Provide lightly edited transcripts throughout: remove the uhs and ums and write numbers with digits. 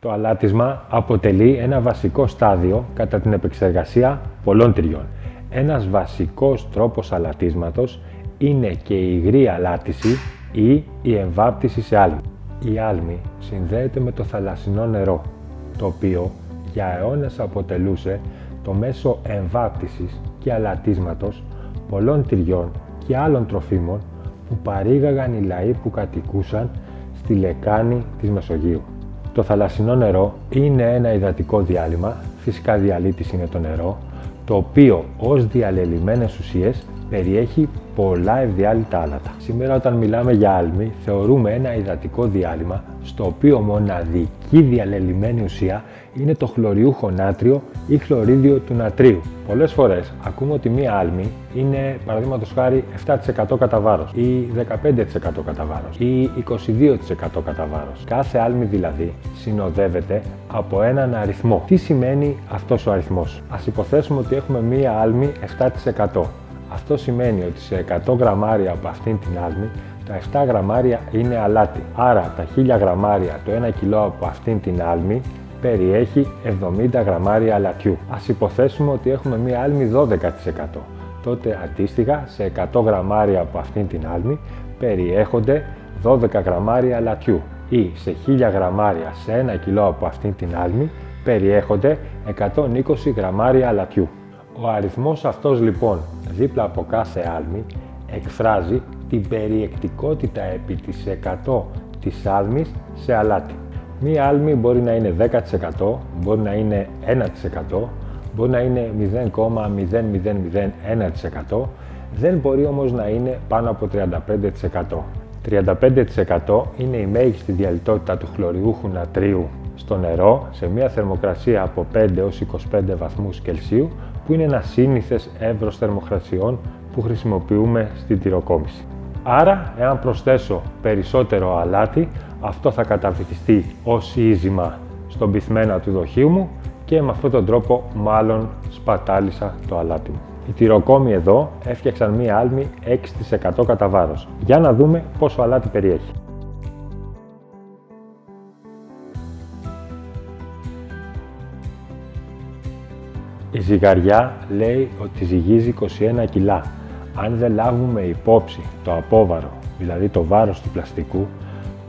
Το αλάτισμα αποτελεί ένα βασικό στάδιο κατά την επεξεργασία πολλών τυριών. Ένας βασικός τρόπος αλατίσματος είναι και η υγρή αλάτιση ή η εμβάπτιση σε άλμη. Η άλμη συνδέεται με το θαλασσινό νερό, το οποίο για αιώνες αποτελούσε το μέσο εμβάπτισης και αλατίσματος πολλών τυριών και άλλων τροφίμων που παρήγαγαν οι λαοί που κατοικούσαν στη λεκάνη της Μεσογείου. Το θαλασσινό νερό είναι ένα υδατικό διάλειμμα, φυσικά διαλύτης είναι το νερό, το οποίο ως διαλελειμμένες ουσίες περιέχει πολλά ευδιάλυτα άλατα. Σήμερα όταν μιλάμε για άλμη θεωρούμε ένα υδατικό διάλειμμα στο οποίο μοναδική διαλελειμμένη ουσία είναι το χλωριούχο νάτριο ή χλωρίδιο του νατρίου. Πολλές φορές ακούμε ότι μία άλμη είναι παραδείγματος χάρη 7% κατά βάρος ή 15% κατά βάρος ή 22% κατά βάρος. Κάθε άλμη δηλαδή συνοδεύεται από έναν αριθμό. Τι σημαίνει αυτός ο αριθμός? Ας υποθέσουμε ότι έχουμε μία άλμη 7%. Αυτό σημαίνει ότι σε 100 γραμμάρια από αυτήν την άλμη, τα 7 γραμμάρια είναι αλάτι. Άρα τα 1000 γραμμάρια, το 1 κιλό από αυτήν την άλμη, περιέχει 70 γραμμάρια αλατιού. Ας υποθέσουμε ότι έχουμε μία άλμη 12%. Τότε αντίστοιχα σε 100 γραμμάρια από αυτήν την άλμη περιέχονται 12 γραμμάρια αλατιού. Ή σε 1000 γραμμάρια σε 1 κιλό από αυτήν την άλμη περιέχονται 120 γραμμάρια αλατιού. Ο αριθμός αυτός λοιπόν δίπλα από κάθε άλμη εκφράζει την περιεκτικότητα επί της 100 της άλμης σε αλάτι. Μία άλμη μπορεί να είναι 10%, μπορεί να είναι 1%, μπορεί να είναι 0,0001%, δεν μπορεί όμως να είναι πάνω από 35%. 35% είναι η μέγιστη διαλυτότητα του χλωριούχου νατρίου στο νερό σε μια θερμοκρασία από 5 έως 25 βαθμούς Κελσίου, που είναι ένα σύνηθες εύρος θερμοκρασιών που χρησιμοποιούμε στην τυροκόμηση. Άρα, εάν προσθέσω περισσότερο αλάτι, αυτό θα καταβυθιστεί ως ίζημα στον πυθμένα του δοχείου μου και με αυτόν τον τρόπο μάλλον σπατάλησα το αλάτι μου. Οι τυροκόμοι εδώ έφτιαξαν μία άλμη 6% κατά βάρος. Για να δούμε πόσο αλάτι περιέχει. Η ζυγαριά λέει ότι ζυγίζει 21 κιλά. Αν δεν λάβουμε υπόψη το απόβαρο, δηλαδή το βάρος του πλαστικού,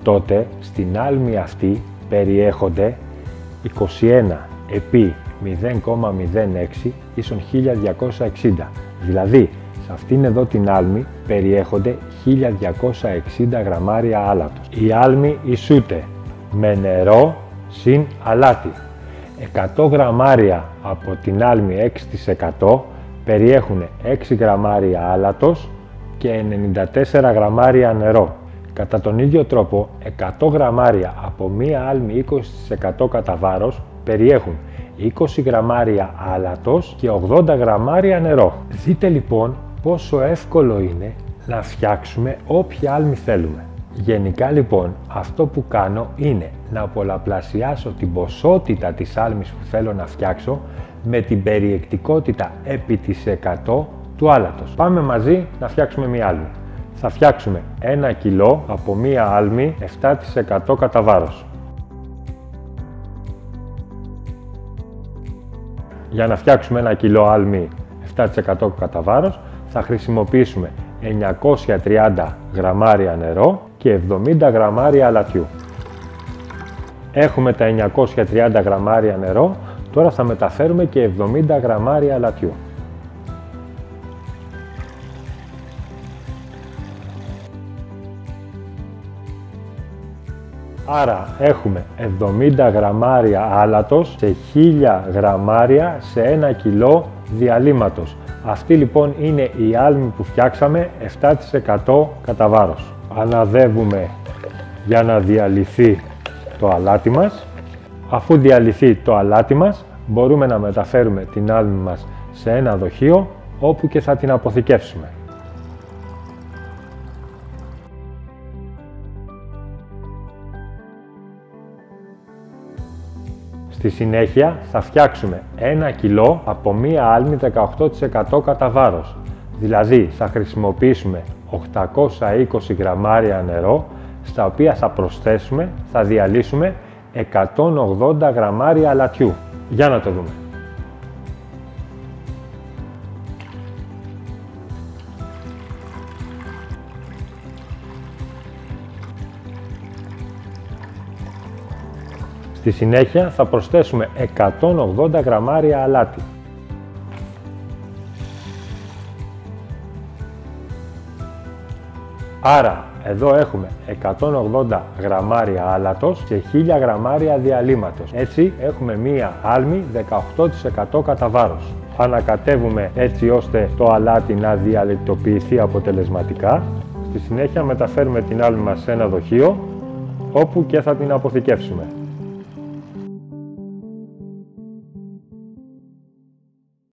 τότε στην άλμη αυτή περιέχονται 21 επί 0,06 ίσον 1260. Δηλαδή, σε αυτήν εδώ την άλμη περιέχονται 1260 γραμμάρια άλατος. Η άλμη ισούται με νερό συν αλάτι. 100 γραμμάρια από την άλμη 6% περιέχουν 6 γραμμάρια άλατος και 94 γραμμάρια νερό. Κατά τον ίδιο τρόπο, 100 γραμμάρια από μία άλμη 20% κατά βάρος περιέχουν 20 γραμμάρια άλατος και 80 γραμμάρια νερό. Δείτε λοιπόν πόσο εύκολο είναι να φτιάξουμε όποια άλμη θέλουμε. Γενικά λοιπόν αυτό που κάνω είναι να πολλαπλασιάσω την ποσότητα της άλμης που θέλω να φτιάξω με την περιεκτικότητα επί της 100 του άλατος. Πάμε μαζί να φτιάξουμε μία άλμη. Θα φτιάξουμε 1 κιλό από μία άλμη 7% κατά βάρος. Για να φτιάξουμε 1 κιλό άλμη 7% κατά βάρος θα χρησιμοποιήσουμε 930 γραμμάρια νερό και 70 γραμμάρια αλατιού. Έχουμε τα 930 γραμμάρια νερό, τώρα θα μεταφέρουμε και 70 γραμμάρια αλατιού. Άρα έχουμε 70 γραμμάρια άλατος σε 1000 γραμμάρια σε 1 κιλό διαλύματος. Αυτή λοιπόν είναι η άλμη που φτιάξαμε 7% κατά βάρος. Αναδεύουμε για να διαλυθεί το αλάτι μας. Αφού διαλυθεί το αλάτι μας, μπορούμε να μεταφέρουμε την άλμη μας σε ένα δοχείο όπου και θα την αποθηκεύσουμε. Στη συνέχεια θα φτιάξουμε 1 κιλό από μία άλμη 18% κατά βάρος. Δηλαδή θα χρησιμοποιήσουμε 820 γραμμάρια νερό, στα οποία θα προσθέσουμε, θα διαλύσουμε 180 γραμμάρια αλατιού. Για να το δούμε. Στη συνέχεια θα προσθέσουμε 180 γραμμάρια αλάτι. Άρα εδώ έχουμε 180 γραμμάρια άλατος και 1000 γραμμάρια διαλύματος. Έτσι έχουμε μία άλμη 18% κατά βάρος. Ανακατεύουμε έτσι ώστε το αλάτι να διαλειτοποιηθεί αποτελεσματικά. Στη συνέχεια μεταφέρουμε την άλμη μας σε ένα δοχείο όπου και θα την αποθηκεύσουμε.